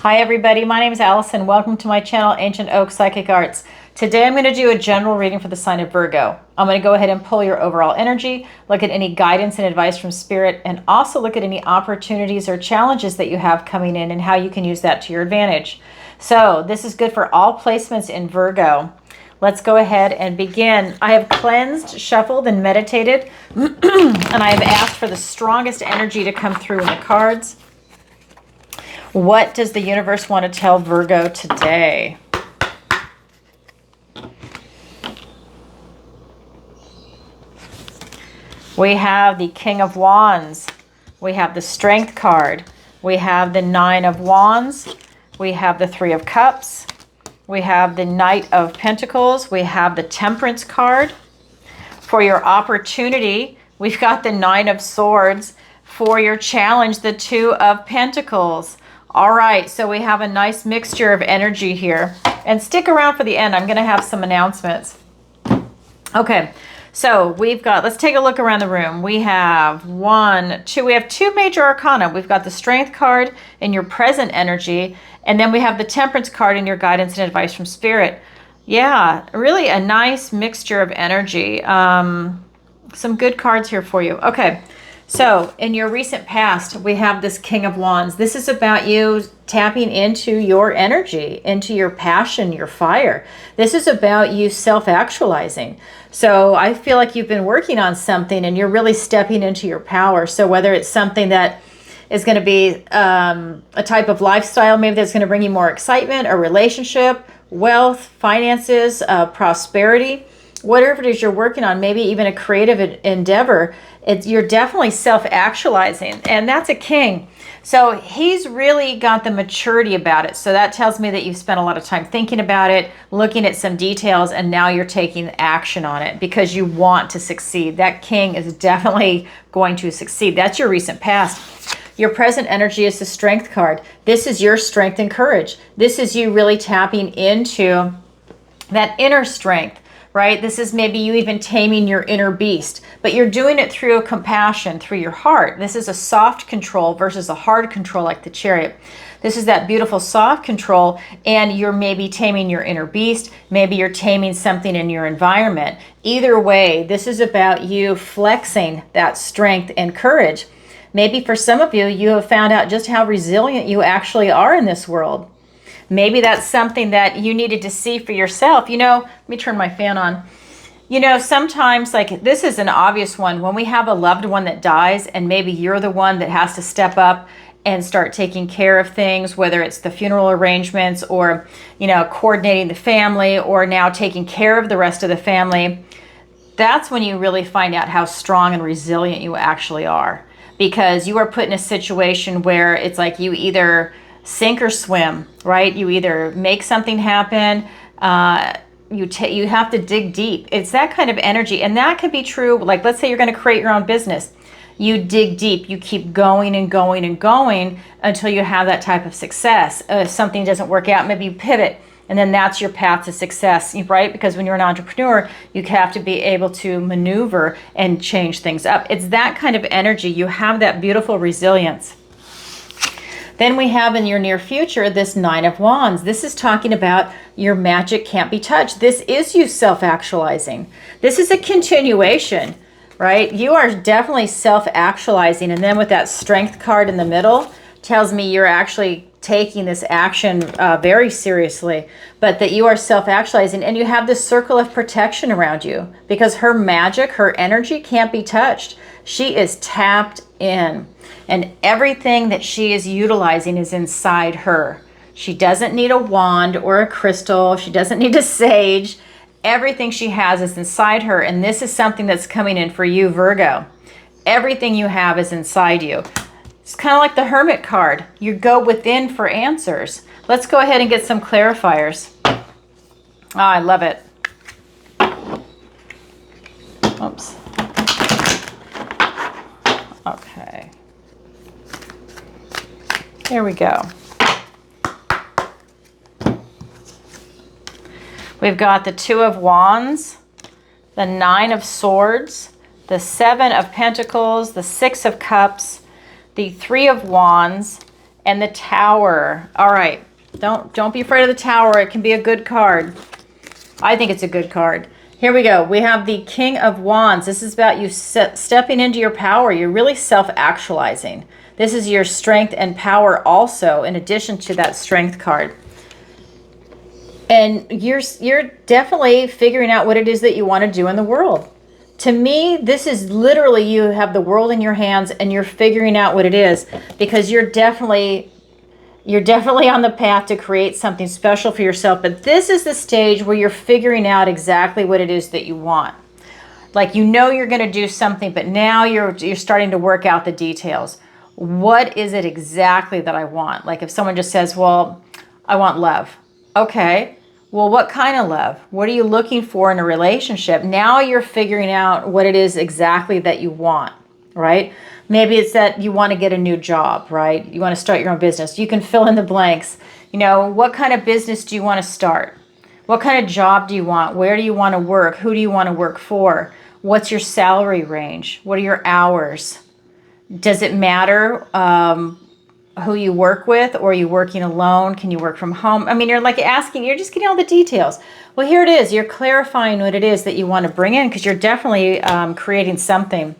Hi everybody, my name is Alison. Welcome to my channel, Ancient Oak Psychic Arts. Today I'm going to do a general reading for the sign of Virgo. I'm going to go ahead and pull your overall energy, look at any guidance and advice from Spirit, and also look at any opportunities or challenges that you have coming in and how you can use that to your advantage. So this is good for all placements in Virgo. Let's go ahead and begin. I have cleansed, shuffled, and meditated, and I have asked for the strongest energy to come through in the cards. What does the universe want to tell Virgo today? We have the King of Wands. We have the Strength card. We have the Nine of Wands. We have the Three of Cups. We have the Knight of Pentacles. We have the Temperance card. For your opportunity, we've got the Nine of Swords. For your challenge, the Two of Pentacles. All right, so we have a nice mixture of energy here. And stick around for the end. I'm going to have some announcements. Okay, so we've got, let's take a look around the room. We have we have two major arcana. We've got the Strength card in your present energy, and then we have the Temperance card in your guidance and advice from Spirit. Yeah, really a nice mixture of energy. Some good cards here for you. Okay. So in your recent past, we have this King of Wands. This is about you tapping into your energy, into your passion, your fire. This is about you self-actualizing. So I feel like you've been working on something and you're really stepping into your power. So whether it's something that is going to be a type of lifestyle, maybe that's going to bring you more excitement, a relationship, wealth, finances, prosperity, whatever it is you're working on, maybe even a creative endeavor, you're definitely self-actualizing, and that's a king. So he's really got the maturity about it. So that tells me that you've spent a lot of time thinking about it, looking at some details, and now you're taking action on it because you want to succeed. That king is definitely going to succeed. That's your recent past. Your present energy is the Strength card. This is your strength and courage. This is you really tapping into that inner strength. Right? This is maybe you even taming your inner beast, but you're doing it through compassion, through your heart. This is a soft control versus a hard control like the Chariot. This is that beautiful soft control, and you're maybe taming your inner beast. Maybe you're taming something in your environment. Either way, this is about you flexing that strength and courage. Maybe for some of you, you have found out just how resilient you actually are in this world. Maybe that's something that you needed to see for yourself. You know, let me turn my fan on. You know, sometimes, like, this is an obvious one. When we have a loved one that dies and maybe you're the one that has to step up and start taking care of things, whether it's the funeral arrangements or, you know, coordinating the family or now taking care of the rest of the family, that's when you really find out how strong and resilient you actually are. Because you are put in a situation where it's like you either sink or swim, right? You either make something happen, you have to dig deep. It's that kind of energy, and that could be true. Like, let's say you're going to create your own business. You dig deep, you keep going and going and going until you have that type of success. If something doesn't work out, maybe you pivot, and then that's your path to success, right? Because when you're an entrepreneur, you have to be able to maneuver and change things up. It's that kind of energy. You have that beautiful resilience. Then we have in your near future this Nine of Wands. This is talking about your magic can't be touched. This is you self-actualizing. This is a continuation, right? You are definitely self-actualizing. And then with that Strength card in the middle, tells me you're actually taking this action very seriously, but that you are self-actualizing, and you have this circle of protection around you because her magic, her energy can't be touched. She is tapped in, and everything that she is utilizing is inside her. She doesn't need a wand or a crystal. She doesn't need a sage. Everything she has is inside her, and this is something that's coming in for you, Virgo. Everything you have is inside you. It's kind of like the Hermit card. You go within for answers. Let's go ahead and get some clarifiers. Oh, I love it. Oops. Okay. Here we go. We've got the Two of Wands, the Nine of Swords, the Seven of Pentacles, the Six of Cups, the Three of Wands, and the Tower. All right, don't be afraid of the Tower. It can be a good card. I think it's a good card. Here we go. We have the King of Wands. This is about you stepping into your power. You're really self-actualizing. This is your strength and power also, in addition to that Strength card. And you're definitely figuring out what it is that you want to do in the world. To me, this is literally you have the world in your hands and you're figuring out what it is, because you're definitely on the path to create something special for yourself. But this is the stage where you're figuring out exactly what it is that you want. Like, you know you're going to do something, but now you're starting to work out the details. What is it exactly that I want? Like if someone just says, well, I want love. Okay. Well, what kind of love? What are you looking for in a relationship? Now you're figuring out what it is exactly that you want, right? Maybe it's that you want to get a new job, right? You want to start your own business. You can fill in the blanks. You know, what kind of business do you want to start? What kind of job do you want? Where do you want to work? Who do you want to work for? What's your salary range? What are your hours? Does it matter who you work with, or are you working alone? Can you work from home? I mean, you're like asking, you're just getting all the details. Well, here it is. You're clarifying what it is that you want to bring in, because you're definitely creating something.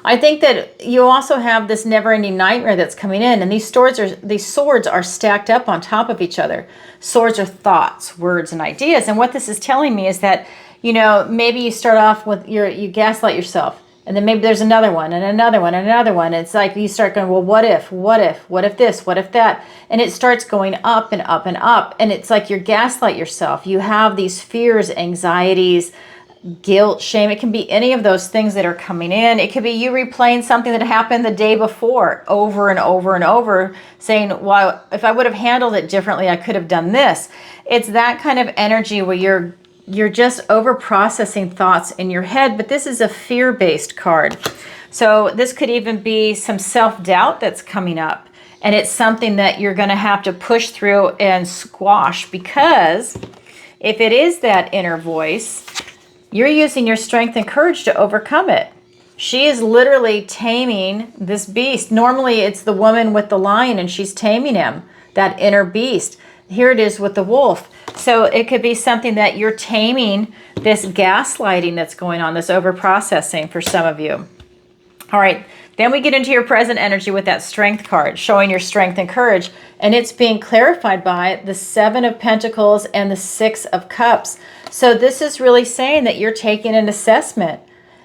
I think that you also have this never-ending nightmare that's coming in, and these swords are stacked up on top of each other. Swords are thoughts, words, and ideas. And what this is telling me is that, you know, maybe you start off with you gaslight yourself. And then maybe there's another one and another one and another one. It's like you start going, well, what if this, what if that? And it starts going up and up and up. And it's like you gaslight yourself. You have these fears, anxieties, guilt, shame. It can be any of those things that are coming in. It could be you replaying something that happened the day before over and over and over, saying, well, if I would have handled it differently, I could have done this. It's that kind of energy where you're just over processing thoughts in your head, but this is a fear-based card. So this could even be some self-doubt that's coming up, and it's something that you're going to have to push through and squash, because if it is that inner voice, you're using your strength and courage to overcome it. She is literally taming this beast. Normally it's the woman with the lion and she's taming him, that inner beast. Here it is with the wolf. So it could be something that you're taming, this gaslighting that's going on, this over-processing for some of you. All right, then we get into your present energy with that Strength card, showing your strength and courage. And it's being clarified by the 7 of Pentacles and the 6 of Cups. So this is really saying that you're taking an assessment.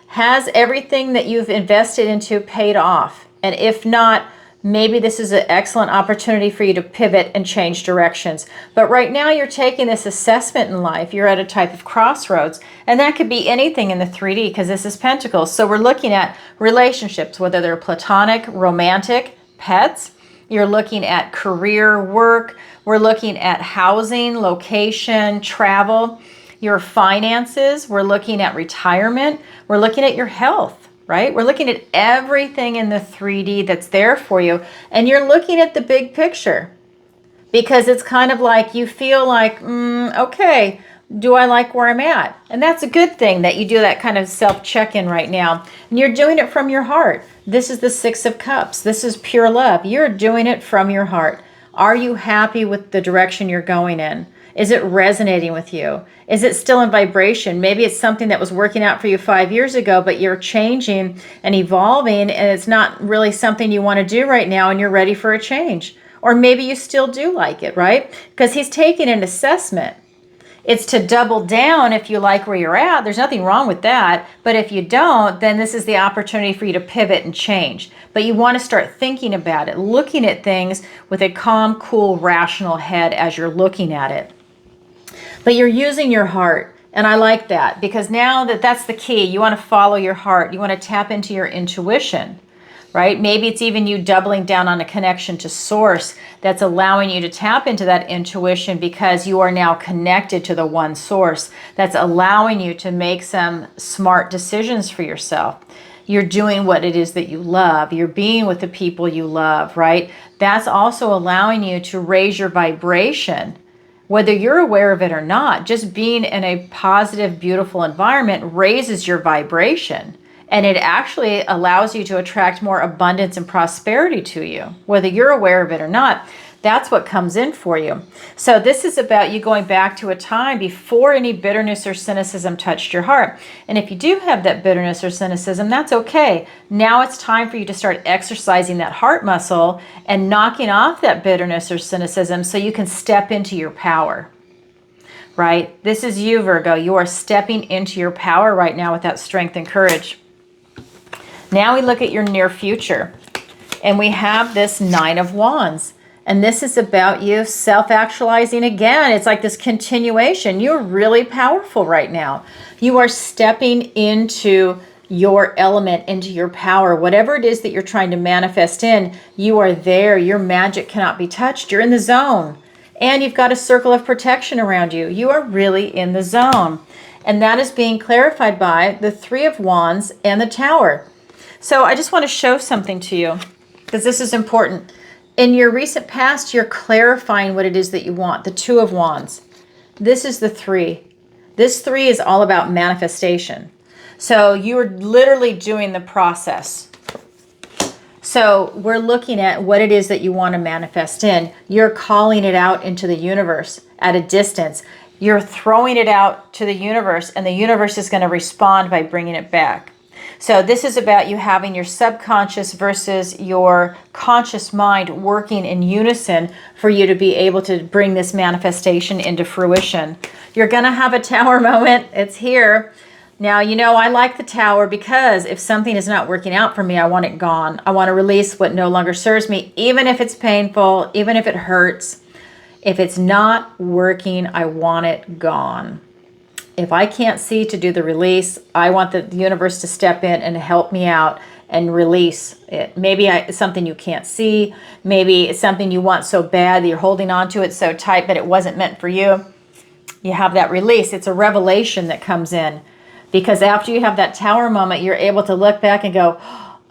Has everything that you've invested into paid off? And if not, maybe this is an excellent opportunity for you to pivot and change directions. But right now you're taking this assessment in life. You're at a type of crossroads. And that could be anything in the 3D, because this is Pentacles. So we're looking at relationships, whether they're platonic, romantic, pets. You're looking at career, work. We're looking at housing, location, travel, your finances. We're looking at retirement. We're looking at your health. Right? We're looking at everything in the 3D that's there for you. And you're looking at the big picture, because it's kind of like you feel like, okay, do I like where I'm at? And that's a good thing that you do that kind of self-check-in right now. And you're doing it from your heart. This is the 6 of Cups. This is pure love. You're doing it from your heart. Are you happy with the direction you're going in? Is it resonating with you? Is it still in vibration? Maybe it's something that was working out for you 5 years ago, but you're changing and evolving, and it's not really something you want to do right now, and you're ready for a change. Or maybe you still do like it, right? Because he's taking an assessment. It's to double down if you like where you're at. There's nothing wrong with that. But if you don't, then this is the opportunity for you to pivot and change. But you want to start thinking about it, looking at things with a calm, cool, rational head as you're looking at it. But you're using your heart, and I like that, because now that's the key. You want to follow your heart. You want to tap into your intuition, right? Maybe it's even you doubling down on a connection to source that's allowing you to tap into that intuition, because you are now connected to the one source that's allowing you to make some smart decisions for yourself. You're doing what it is that you love. You're being with the people you love, right? That's also allowing you to raise your vibration. Whether you're aware of it or not, just being in a positive, beautiful environment raises your vibration. And it actually allows you to attract more abundance and prosperity to you, whether you're aware of it or not. That's what comes in for you. So this is about you going back to a time before any bitterness or cynicism touched your heart. And if you do have that bitterness or cynicism, that's okay. Now it's time for you to start exercising that heart muscle and knocking off that bitterness or cynicism so you can step into your power. Right? This is you, Virgo. You are stepping into your power right now with that strength and courage. Now we look at your near future. And we have this Nine of Wands. And this is about you self-actualizing again. It's like this continuation. You're really powerful right now. You are stepping into your element, into your power. Whatever it is that you're trying to manifest in, you are there. Your magic cannot be touched. You're in the zone. And you've got a circle of protection around you. You are really in the zone. And that is being clarified by the Three of Wands and the Tower. So I just want to show something to you because this is important. In your recent past, you're clarifying what it is that you want. The Two of Wands. This is the Three. This Three is all about manifestation. So you're literally doing the process. So we're looking at what it is that you want to manifest in. You're calling it out into the universe at a distance. You're throwing it out to the universe, and the universe is going to respond by bringing it back. So this is about you having your subconscious versus your conscious mind working in unison for you to be able to bring this manifestation into fruition. You're going to have a Tower moment. It's here. Now, you know, I like the Tower because if something is not working out for me, I want it gone. I want to release what no longer serves me, even if it's painful, even if it hurts. If it's not working, I want it gone. If I can't see to do the release, I want the universe to step in and help me out and release it. Maybe it's something you can't see. Maybe it's something you want so bad that you're holding on to it so tight, but it wasn't meant for you. You have that release. It's a revelation that comes in. Because after you have that Tower moment, you're able to look back and go,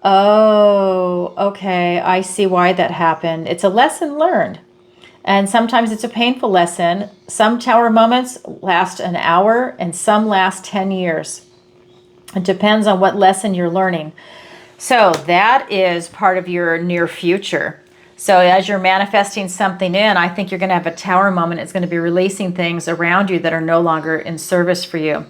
oh, okay, I see why that happened. It's a lesson learned. And sometimes it's a painful lesson. Some Tower moments last an hour and some last 10 years. It depends on what lesson you're learning. So that is part of your near future. So as you're manifesting something in, I think you're going to have a Tower moment. It's going to be releasing things around you that are no longer in service for you.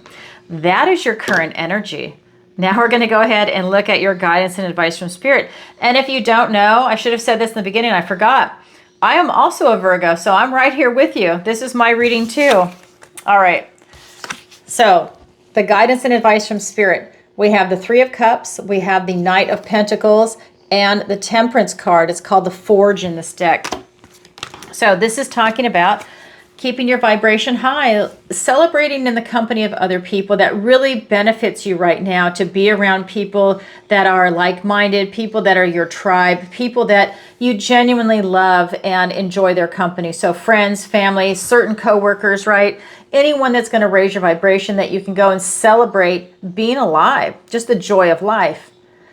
That is your current energy. Now we're going to go ahead and look at your guidance and advice from Spirit. And if you don't know, I should have said this in the beginning, I forgot. I am also a Virgo, so I'm right here with you. This is my reading too. All right. So the guidance and advice from Spirit. We have the Three of Cups. We have the Knight of Pentacles and the Temperance card. It's called the Forge in this deck. So this is talking about keeping your vibration high, celebrating in the company of other people. That really benefits you right now to be around people that are like-minded, people that are your tribe, people that you genuinely love and enjoy their company. So friends, family, certain coworkers, right? Anyone that's going to raise your vibration that you can go and celebrate being alive, just the joy of life,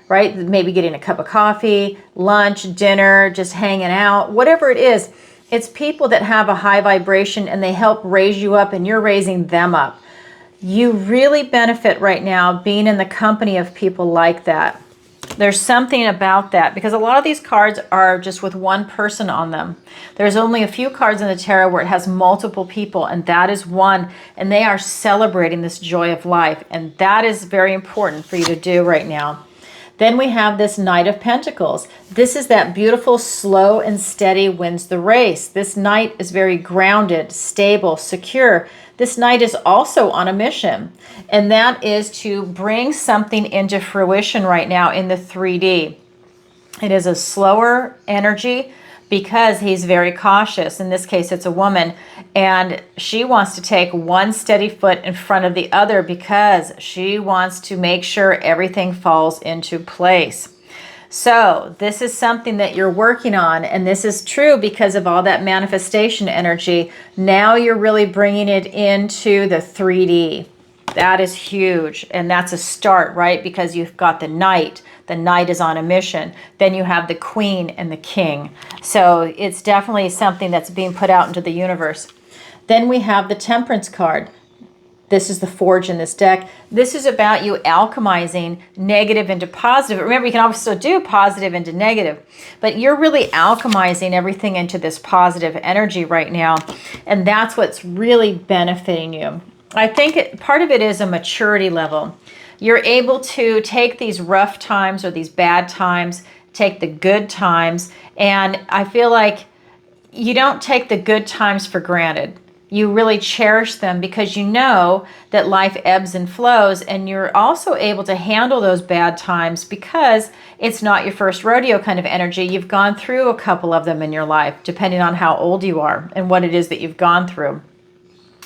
right? Maybe getting a cup of coffee, lunch, dinner, just hanging out, whatever it is. It's people that have a high vibration and they help raise you up and you're raising them up. You really benefit right now being in the company of people like that. There's something about that because a lot of these cards are just with one person on them. There's only a few cards in the tarot where it has multiple people, and that is one, and they are celebrating this joy of life, and that is very important for you to do right now. Then we have this Knight of Pentacles. This is that beautiful, slow and steady wins the race. This Knight is very grounded, stable, secure. This Knight is also on a mission, and that is to bring something into fruition right now in the 3D. It is a slower energy because he's very cautious. In this case, it's a woman, and she wants to take one steady foot in front of the other because she wants to make sure everything falls into place. So this is something that you're working on, and this is true because of all that manifestation energy. Now you're really bringing it into the 3D. That is huge, and that's a start, right? Because you've got the Knight. The Knight is on a mission. Then you have the Queen and the King. So it's definitely something that's being put out into the universe. Then we have the Temperance card. This is the forge in this deck. This is about you alchemizing negative into positive. Remember, you can also do positive into negative, but you're really alchemizing everything into this positive energy right now. And that's what's really benefiting you. I think part of it is a maturity level. You're able to take these rough times or these bad times, take the good times, and I feel like you don't take the good times for granted. You really cherish them because you know that life ebbs and flows, and you're also able to handle those bad times because it's not your first rodeo kind of energy. You've gone through a couple of them in your life, depending on how old you are and what it is that you've gone through.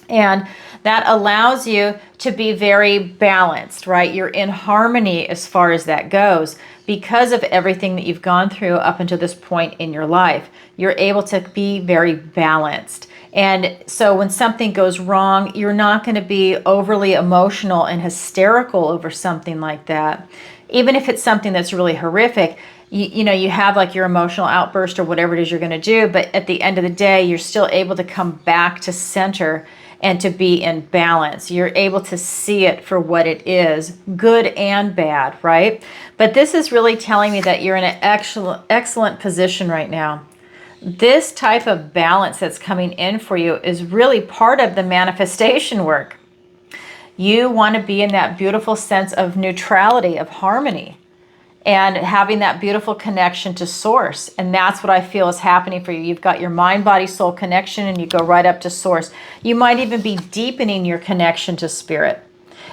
And that allows you to be very balanced, right? You're in harmony as far as that goes because of everything that you've gone through up until this point in your life. You're able to be very balanced. And so when something goes wrong, you're not going to be overly emotional and hysterical over something like that. Even if it's something that's really horrific, you know, you have like your emotional outburst or whatever it is you're going to do, but at the end of the day, you're still able to come back to center and to be in balance. You're able to see it for what it is, good and bad, right? But this is really telling me that you're in an excellent position right now. This type of balance that's coming in for you is really part of the manifestation work. You want to be in that beautiful sense of neutrality, of harmony, and having that beautiful connection to source. And that's what I feel is happening for you. You've got your mind, body, soul connection, and you go right up to source. You might even be deepening your connection to spirit.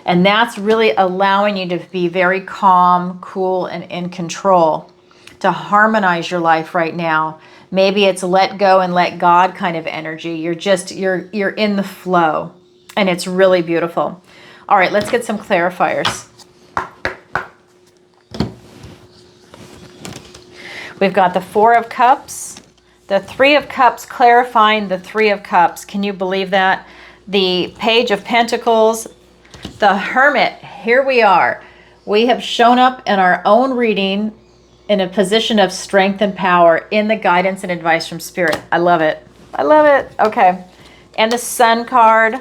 And that's really allowing you to be very calm, cool, and in control, to harmonize your life right now. Maybe it's let go and let God kind of energy. You're in the flow, and it's really beautiful. All right, let's get some clarifiers. We've got the Four of Cups, the Three of Cups clarifying the Three of Cups. Can you believe that? The Page of Pentacles, the Hermit. Here we are. We have shown up in our own reading in a position of strength and power in the guidance and advice from Spirit. I love it. I love it. Okay. And the Sun card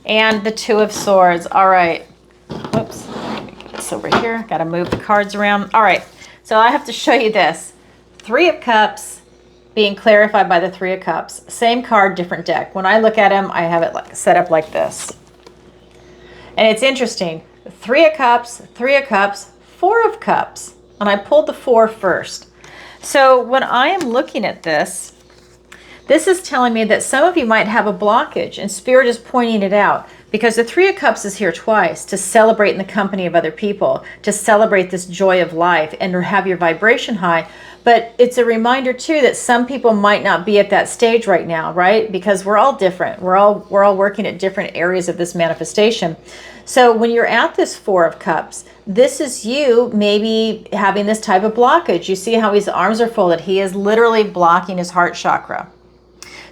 and the Two of Swords. All right. Whoops. Let me get this over here. Got to move the cards around. All right. So I have to show you this. Three of Cups being clarified by the Three of Cups. Same card, different deck. When I look at them, I have it like set up like this. And it's interesting. Three of Cups, Four of Cups. And I pulled the Four first. So when I am looking at this, this is telling me that some of you might have a blockage, and Spirit is pointing it out, because the Three of Cups is here twice to celebrate in the company of other people, to celebrate this joy of life and have your vibration high. But it's a reminder too that some people might not be at that stage right now, right? Because we're all different. We're all working at different areas of this manifestation. So when you're at this Four of Cups, this is you maybe having this type of blockage. You see how his arms are folded. He is literally blocking his heart chakra.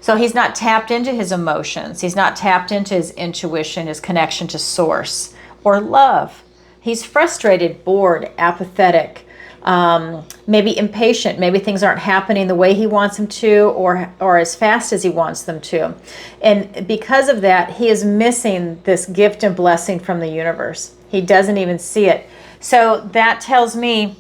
So he's not tapped into his emotions. He's not tapped into his intuition, his connection to source or love. He's frustrated, bored, apathetic, maybe impatient. Maybe things aren't happening the way he wants them to, or as fast as he wants them to. And because of that, he is missing this gift and blessing from the universe. He doesn't even see it. So that tells me,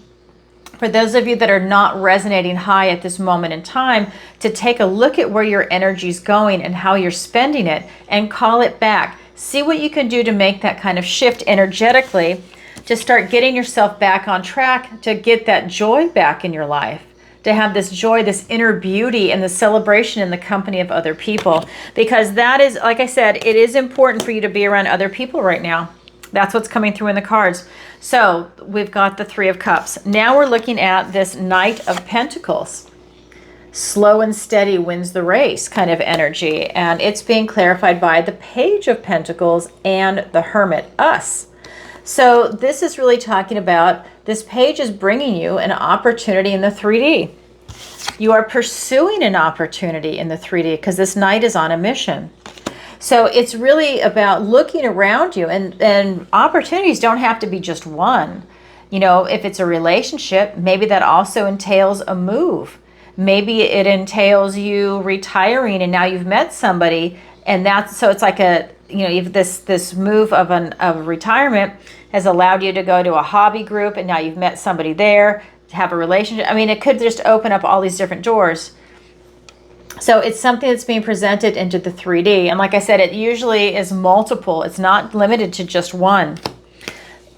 for those of you that are not resonating high at this moment in time, to take a look at where your energy is going and how you're spending it and call it back. See what you can do to make that kind of shift energetically, to start getting yourself back on track, to get that joy back in your life, to have this joy, this inner beauty, and the celebration in the company of other people. Because that is, like I said, it is important for you to be around other people right now. That's what's coming through in the cards. So we've got the Three of Cups. Now we're looking at this Knight of Pentacles. Slow and steady wins the race kind of energy. And it's being clarified by the Page of Pentacles and the Hermit, us. So this is really talking about, this page is bringing you an opportunity in the 3D. You are pursuing an opportunity in the 3D because this Knight is on a mission. So it's really about looking around you, and opportunities don't have to be just one. You know, if it's a relationship, maybe that also entails a move. Maybe it entails you retiring and now you've met somebody And that's, so it's like a, if this move of retirement has allowed you to go to a hobby group, and now you've met somebody there, to have a relationship. I mean, it could just open up all these different doors. So it's something that's being presented into the 3D. And like I said, it usually is multiple. It's not limited to just one.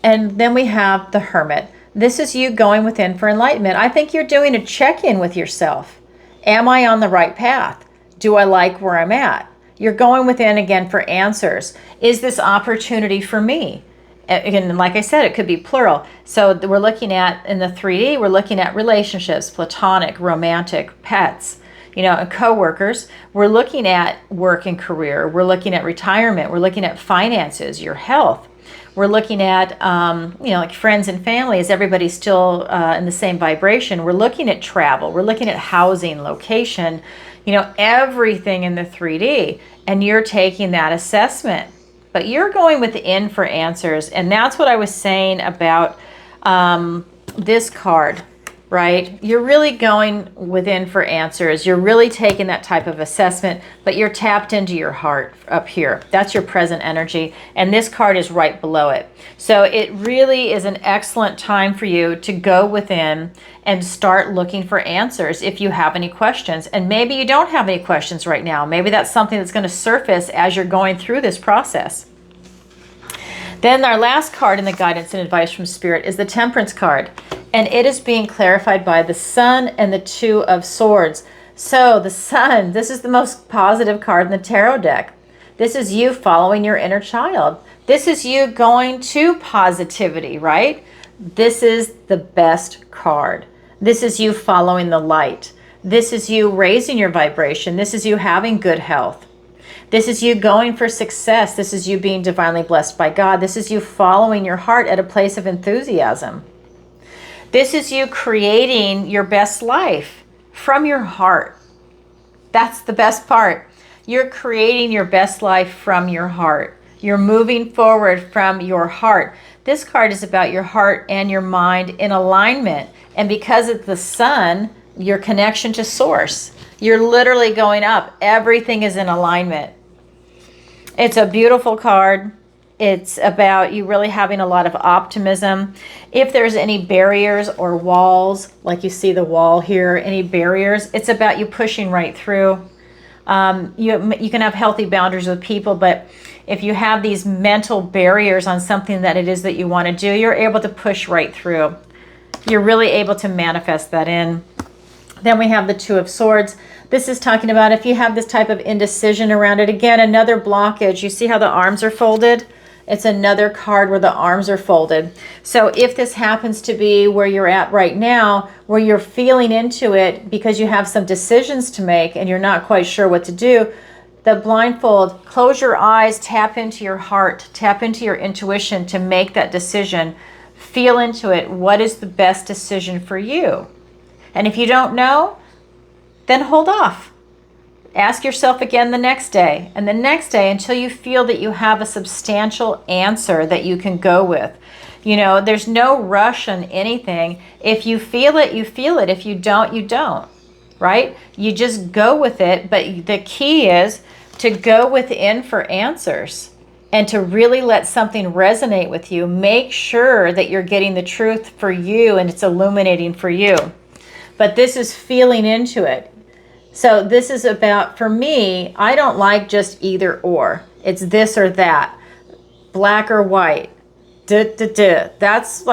And then we have the Hermit. This is you going within for enlightenment. I think you're doing a check-in with yourself. Am I on the right path? Do I like where I'm at? You're going within again for answers. Is this opportunity for me? Again, like I said, it could be plural. So we're looking at, in the 3D, we're looking at relationships, platonic, romantic, pets, and co-workers. We're looking at work and career. We're looking at retirement. We're looking at finances, your health. We're looking at, like friends and family. Is everybody still in the same vibration? We're looking at travel. We're looking at housing, location, everything in the 3D. And you're taking that assessment. But you're going within for answers. And that's what I was saying about this card, right? You're really going within for answers. You're really taking that type of assessment, but you're tapped into your heart up here. That's your present energy. And this card is right below it. So it really is an excellent time for you to go within and start looking for answers if you have any questions. And maybe you don't have any questions right now. Maybe that's something that's going to surface as you're going through this process. Then our last card in the guidance and advice from Spirit is the Temperance card. And it is being clarified by the Sun and the Two of Swords. So the Sun, this is the most positive card in the tarot deck. This is you following your inner child. This is you going to positivity, right? This is the best card. This is you following the light. This is you raising your vibration. This is you having good health. This is you going for success. This is you being divinely blessed by God. This is you following your heart at a place of enthusiasm. This is you creating your best life from your heart. That's the best part. You're creating your best life from your heart. You're moving forward from your heart. This card is about your heart and your mind in alignment. And because it's the Sun, your connection to Source. You're literally going up. Everything is in alignment. It's a beautiful card. It's about you really having a lot of optimism. If there's any barriers or walls, like you see the wall here, any barriers, it's about you pushing right through. You can have healthy boundaries with people, but if you have these mental barriers on something that it is that you want to do, you're able to push right through. You're really able to manifest that in. Then we have the Two of Swords. This is talking about if you have this type of indecision around it. Again, another blockage. You see how the arms are folded? It's another card where the arms are folded. So if this happens to be where you're at right now, where you're feeling into it because you have some decisions to make and you're not quite sure what to do, the blindfold, close your eyes, tap into your heart, tap into your intuition to make that decision. Feel into it. What is the best decision for you? And if you don't know, then hold off. Ask yourself again the next day and the next day until you feel that you have a substantial answer that you can go with. There's no rush on anything. If you feel it, you feel it. If you don't, you don't, right? You just go with it. But the key is to go within for answers and to really let something resonate with you. Make sure that you're getting the truth for you and it's illuminating for you. But this is feeling into it. So this is about, for me, I don't like just either or. It's this or that, black or white. That's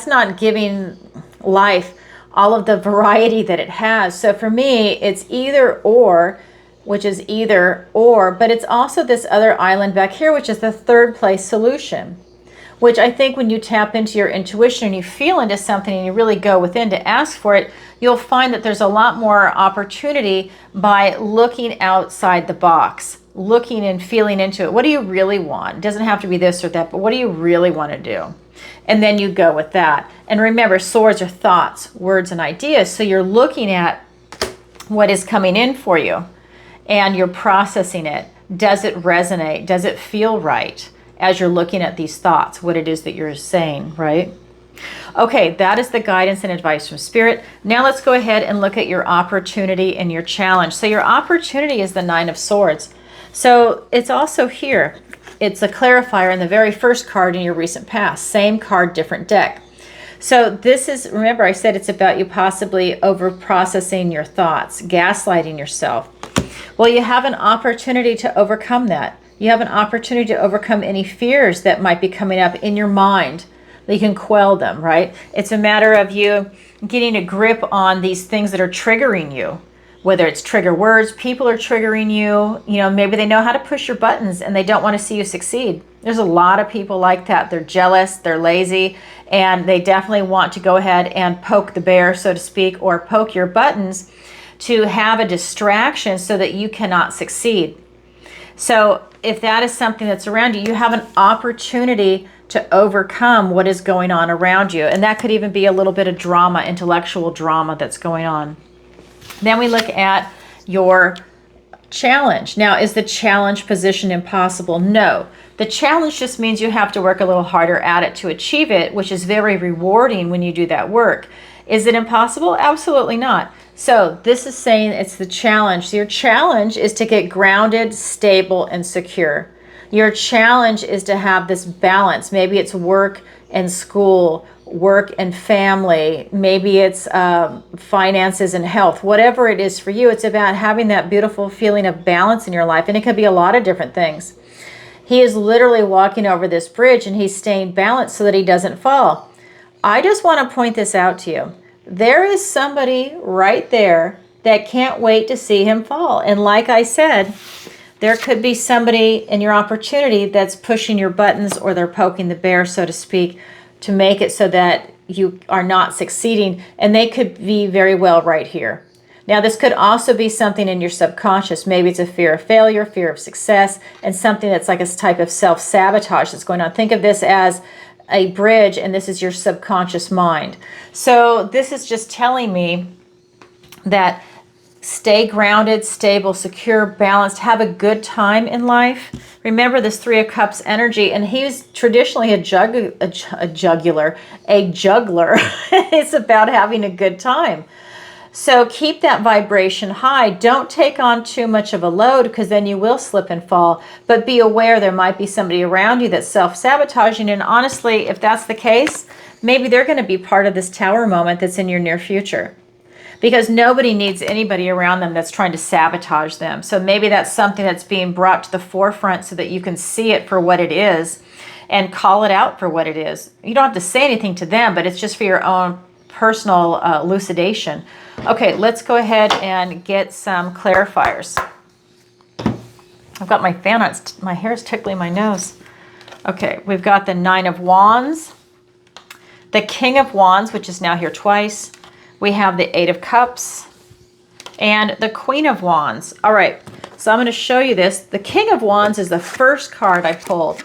not giving life all of the variety that it has. So for me, it's either or, which is either or, but it's also this other island back here, which is the third place solution, which I think when you tap into your intuition and you feel into something and you really go within to ask for it, you'll find that there's a lot more opportunity by looking outside the box, looking and feeling into it. What do you really want? It doesn't have to be this or that, but what do you really want to do? And then you go with that. And remember, swords are thoughts, words, and ideas. So you're looking at what is coming in for you and you're processing it. Does it resonate? Does it feel right as you're looking at these thoughts, what it is that you're saying, right? Okay, that is the guidance and advice from Spirit. Now let's go ahead and look at your opportunity and your challenge. So your opportunity is the Nine of Swords. So it's also here. It's a clarifier in the very first card in your recent past. Same card, different deck. So this is, remember I said it's about you possibly over-processing your thoughts, gaslighting yourself. Well, you have an opportunity to overcome that. You have an opportunity to overcome any fears that might be coming up in your mind. You can quell them, right? It's a matter of you getting a grip on these things that are triggering you. Whether it's trigger words, people are triggering you, maybe they know how to push your buttons and they don't want to see you succeed. There's a lot of people like that. They're jealous, they're lazy, and they definitely want to go ahead and poke the bear, so to speak, or poke your buttons to have a distraction so that you cannot succeed. So if that is something that's around you, you have an opportunity to overcome what is going on around you. And that could even be a little bit of drama, intellectual drama that's going on. Then we look at your challenge. Now, is the challenge position impossible? No. The challenge just means you have to work a little harder at it to achieve it, which is very rewarding when you do that work. Is it impossible? Absolutely not. So this is saying it's the challenge. So your challenge is to get grounded, stable, and secure. Your challenge is to have this balance. Maybe it's work and school, work and family, maybe it's finances and health. Whatever it is for you, it's about having that beautiful feeling of balance in your life. And it could be a lot of different things. He is literally walking over this bridge and he's staying balanced so that he doesn't fall. I just want to point this out to you. There is somebody right there that can't wait to see him fall. And like I said, there could be somebody in your opportunity that's pushing your buttons, or they're poking the bear, so to speak, to make it so that you are not succeeding. And they could be very well right here. Now, this could also be something in your subconscious. Maybe it's a fear of failure, fear of success, and something that's like a type of self-sabotage that's going on. Think of this as a bridge, and this is your subconscious mind. So this is just telling me that stay grounded, stable, secure, balanced, have a good time in life. Remember this Three of Cups energy, and he's traditionally a juggler. It's about having a good time. So keep that vibration high. Don't take on too much of a load, because then you will slip and fall. But be aware there might be somebody around you that's self-sabotaging. And honestly, if that's the case, maybe they're going to be part of this tower moment that's in your near future. Because nobody needs anybody around them that's trying to sabotage them. So maybe that's something that's being brought to the forefront so that you can see it for what it is and call it out for what it is. You don't have to say anything to them, but it's just for your own personal elucidation. Okay, let's go ahead and get some clarifiers. I've got my fan on, my hair's tickling my nose. Okay, we've got the Nine of Wands, the King of Wands, which is now here twice. We have the Eight of Cups and the Queen of Wands. All right, so I'm going to show you this. The King of Wands is the first card I pulled.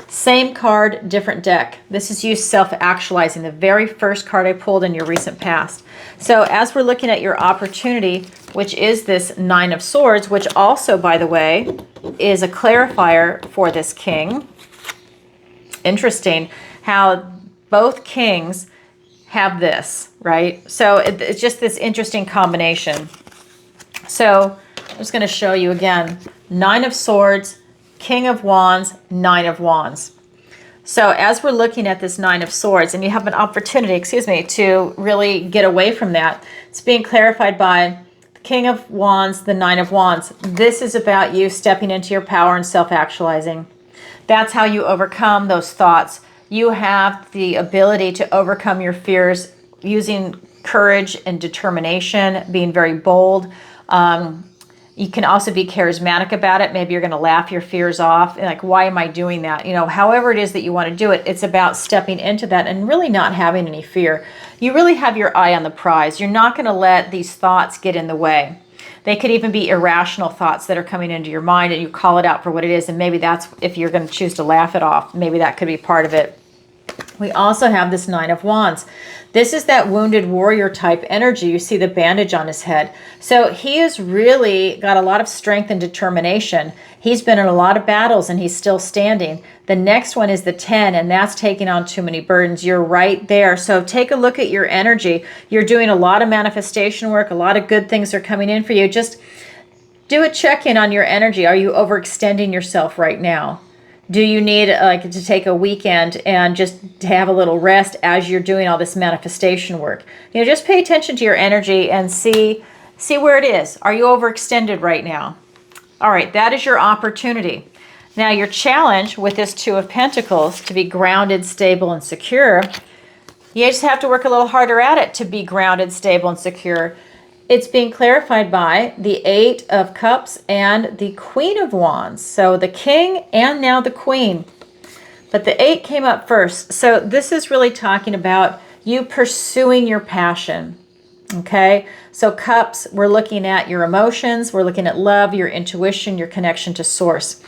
Same card, different deck. This is you self-actualizing, the very first card I pulled in your recent past. So as we're looking at your opportunity, which is this Nine of Swords, which also, by the way, is a clarifier for this king. Interesting how both kings have this, right? So it's just this interesting combination. So I'm just going to show you again. Nine of Swords, King of Wands, Nine of Wands. So as we're looking at this Nine of Swords, and you have an opportunity, to really get away from that, it's being clarified by the King of Wands, the Nine of Wands. This is about you stepping into your power and self-actualizing. That's how you overcome those thoughts. You have the ability to overcome your fears using courage and determination, being very bold. You can also be charismatic about it. Maybe you're going to laugh your fears off. Like, why am I doing that? However it is that you want to do it, it's about stepping into that and really not having any fear. You really have your eye on the prize. You're not going to let these thoughts get in the way. They could even be irrational thoughts that are coming into your mind, and you call it out for what it is. And maybe that's, if you're going to choose to laugh it off, maybe that could be part of it. We also have this Nine of Wands. This is that wounded warrior type energy. You see the bandage on his head. So he has really got a lot of strength and determination. He's been in a lot of battles and he's still standing. The next one is the 10, and that's taking on too many burdens. You're right there. So take a look at your energy. You're doing a lot of manifestation work. A lot of good things are coming in for you. Just Do a check-in on your energy. Are you overextending yourself right now? Do you need to take a weekend and just to have a little rest as you're doing all this manifestation work? Just pay attention to your energy and see where it is. Are you overextended right now? All right, that is your opportunity. Now, your challenge with this Two of Pentacles to be grounded, stable, and secure, you just have to work a little harder at it to be grounded, stable, and secure. It's being clarified by the Eight of Cups and the Queen of Wands. So the King and now the Queen. But the Eight came up first. So this is really talking about you pursuing your passion. Okay? So Cups, we're looking at your emotions. We're looking at love, your intuition, your connection to Source.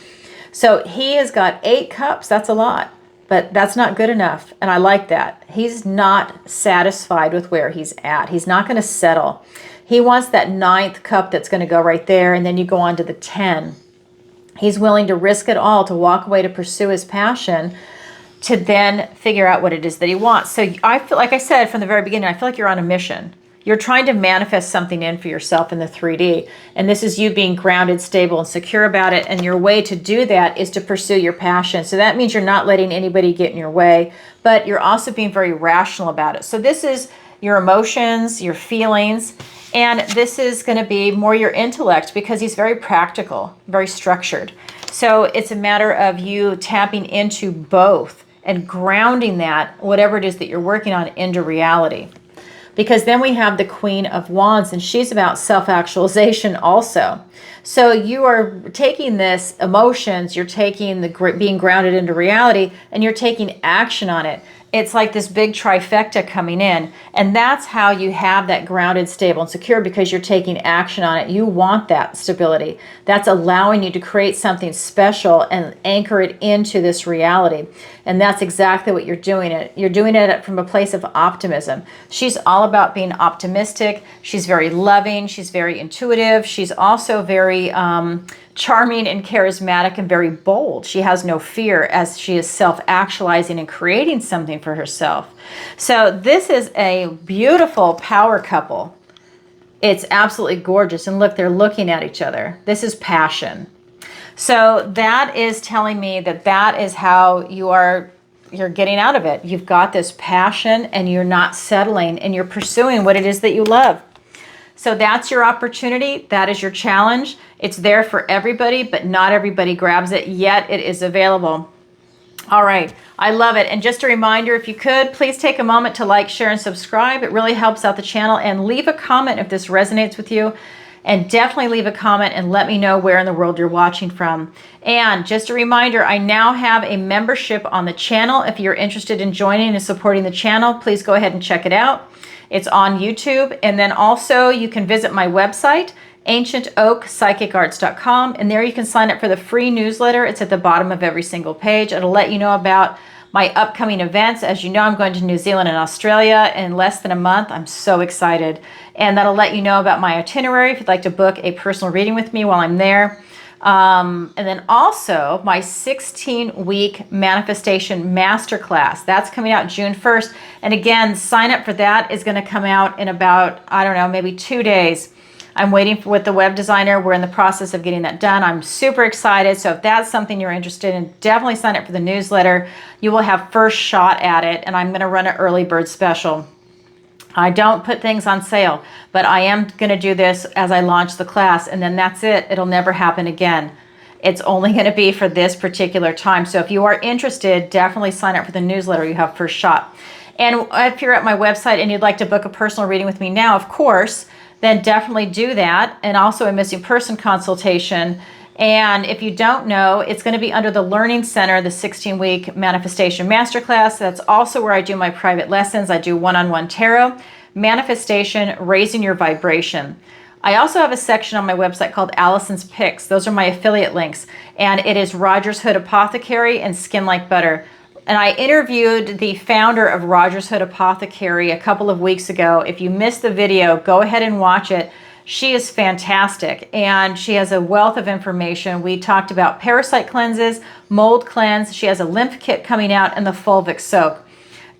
So he has got 8 cups. That's a lot. But that's not good enough. And I like that. He's not satisfied with where he's at. He's not going to settle. He wants that 9th cup that's going to go right there, and then you go on to the 10. He's willing to risk it all to walk away to pursue his passion, to then figure out what it is that he wants. So I feel, like I said from the very beginning, I feel like you're on a mission. You're trying to manifest something in for yourself in the 3D. And this is you being grounded, stable, and secure about it. And your way to do that is to pursue your passion. So that means you're not letting anybody get in your way, but you're also being very rational about it. So this is your emotions, your feelings, and this is going to be more your intellect because he's very practical, very structured. So it's a matter of you tapping into both and grounding that, whatever it is that you're working on, into reality. Because then we have the Queen of Wands, and she's about self-actualization also. So you are taking this emotions, you're taking the being grounded into reality, and you're taking action on it. It's like this big trifecta coming in. And that's how you have that grounded, stable, and secure, because you're taking action on it. You want that stability. That's allowing you to create something special and anchor it into this reality. And that's exactly what you're doing. You're doing it from a place of optimism. She's all about being optimistic. She's very loving. She's very intuitive. She's also very charming and charismatic and very bold. She has no fear as she is self-actualizing and creating something for herself. So this is a beautiful power couple. It's absolutely gorgeous. And look, they're looking at each other. This is passion. So that is telling me that that is how you're getting out of it. You've got this passion and you're not settling and you're pursuing what it is that you love. So that's your opportunity. That is your challenge. It's there for everybody, but not everybody grabs it, yet it is available. All right, I love it. And just a reminder, if you could, please take a moment to like, share, and subscribe. It really helps out the channel. And leave a comment if this resonates with you. And definitely leave a comment and let me know where in the world you're watching from. And just a reminder, I now have a membership on the channel. If you're interested in joining and supporting the channel, please go ahead and check it out. It's on YouTube. And then also you can visit my website, ancientoakpsychicarts.com, and there you can sign up for the free newsletter. It's at the bottom of every single page. It'll let you know about my upcoming events. As you know, I'm going to New Zealand and Australia in less than a month. I'm so excited. And that'll let you know about my itinerary if you'd like to book a personal reading with me while I'm there. And then also my 16-week manifestation masterclass. That's coming out June 1st. And again, sign up for that is going to come out in about, I don't know, maybe 2 days. I'm waiting with the web designer. We're in the process of getting that done. I'm super excited. So if that's something you're interested in, definitely sign up for the newsletter. You will have first shot at it. And I'm going to run an early bird special. I don't put things on sale, but I am going to do this as I launch the class, and then that's it. It'll never happen again. It's only going to be for this particular time. So if you are interested, definitely sign up for the newsletter. You have first shot. And if you're at my website and you'd like to book a personal reading with me now, of course, then definitely do that. And also a missing person consultation. And if you don't know, it's going to be under the Learning Center, the 16-week manifestation masterclass. That's also where I do my private lessons. I do one-on-one tarot, manifestation, raising your vibration. I also have a section on my website called Alison's Picks. Those are my affiliate links. And it is Rogers Hood Apothecary and Skin Like Butter. And I interviewed the founder of Rogers Hood Apothecary a couple of weeks ago. If you missed the video, go ahead and watch it. She is fantastic, and she has a wealth of information. We talked about parasite cleanses, mold cleanse. She has a lymph kit coming out and the fulvic soak.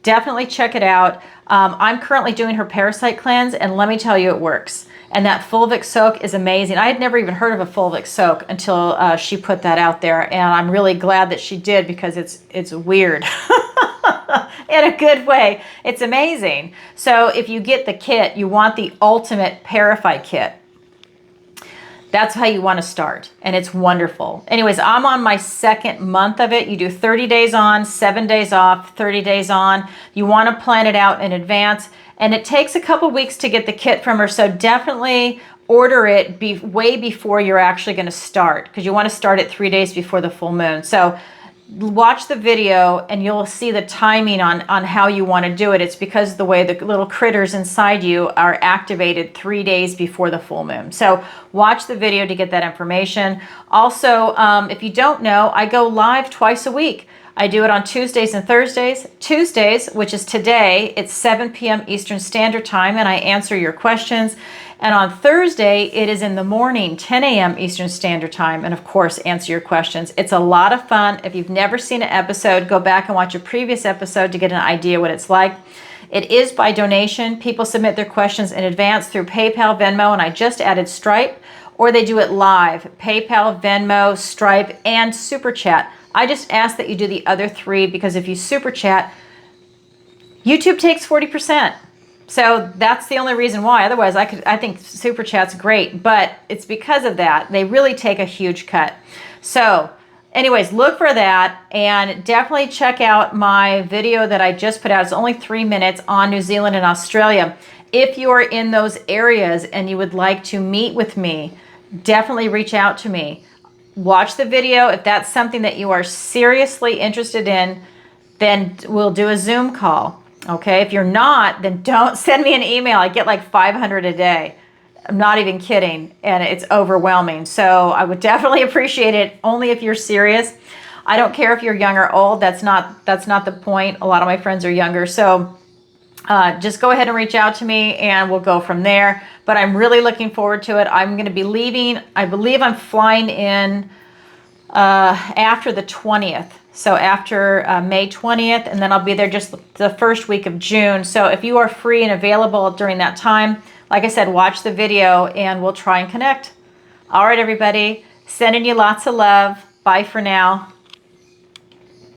Definitely check it out. I'm currently doing her parasite cleanse, and let me tell you, it works. And that fulvic soak is amazing. I had never even heard of a fulvic soak until she put that out there. And I'm really glad that she did, because it's weird in a good way. It's amazing. So if you get the kit, you want the ultimate Parify kit. That's how you want to start, and it's wonderful. Anyways, I'm on my second month of it. You do 30 days on, 7 days off, 30 days on. You want to plan it out in advance, and it takes a couple weeks to get the kit from her, so definitely order it way before you're actually going to start, because you want to start it 3 days before the full moon. So watch the video and you'll see the timing on how you want to do it. It's because of the way the little critters inside you are activated 3 days before the full moon. So watch the video to get that information. Also, if you don't know, I go live twice a week. I do it on Tuesdays and Thursdays. Tuesdays, which is today, it's 7 p.m. Eastern Standard Time, and I answer your questions. And on Thursday, it is in the morning, 10 a.m. Eastern Standard Time, and of course, answer your questions. It's a lot of fun. If you've never seen an episode, go back and watch a previous episode to get an idea what it's like. It is by donation. People submit their questions in advance through PayPal, Venmo, and I just added Stripe, or they do it live, PayPal, Venmo, Stripe, and SuperChat. I just ask that you do the other three, because if you SuperChat, YouTube takes 40%. So that's the only reason why. Otherwise, I think SuperChat's great, but it's because of that. They really take a huge cut. So anyways, look for that, and definitely check out my video that I just put out. It's only 3 minutes on New Zealand and Australia. If you are in those areas and you would like to meet with me, definitely reach out to me. Watch the video. If that's something that you are seriously interested in, then we'll do a Zoom call. Okay, if you're not, then don't send me an email. I get like 500 a day. I'm not even kidding, and it's overwhelming. So I would definitely appreciate it, only if you're serious. I don't care if you're young or old. That's not the point. A lot of my friends are younger. So just go ahead and reach out to me, and we'll go from there. But I'm really looking forward to it. I'm going to be leaving. I believe I'm flying in after the 20th. So after May 20th, and then I'll be there just the first week of June. So if you are free and available during that time, like I said, watch the video and we'll try and connect. All right, everybody, sending you lots of love. Bye for now.